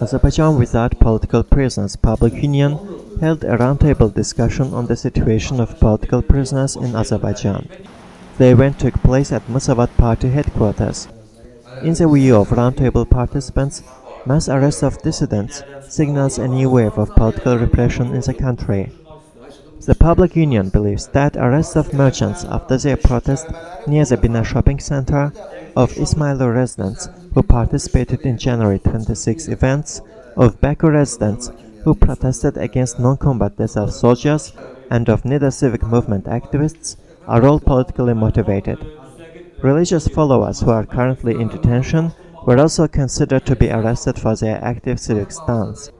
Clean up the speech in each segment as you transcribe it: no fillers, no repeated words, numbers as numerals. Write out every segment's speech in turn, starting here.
Azerbaijan Without Political Prisoners Public Union held a roundtable discussion on the situation of political prisoners in Azerbaijan. The event took place at Musavat Party headquarters. In the view of roundtable participants, mass arrest of dissidents signals a new wave of political repression in the country. The public union believes that arrests of merchants after their protest near the Bina shopping center, of Ismailir residents who participated in January 26 events, of Baku residents who protested against non-combat deaths of soldiers, and of Nida civic movement activists are all politically motivated. Religious followers who are currently in detention were also considered to be arrested for their active civic stance.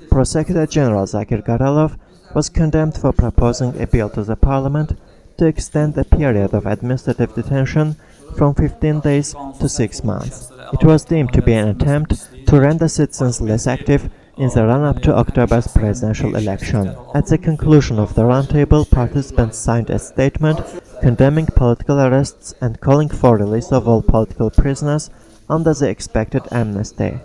Prosecutor General Zakir Garalov was condemned for proposing a bill to the parliament to extend the period of administrative detention from 15 days to 6 months. It was deemed to be an attempt to render citizens less active in the run-up to October's presidential election. At the conclusion of the roundtable, participants signed a statement condemning political arrests and calling for release of all political prisoners under the expected amnesty.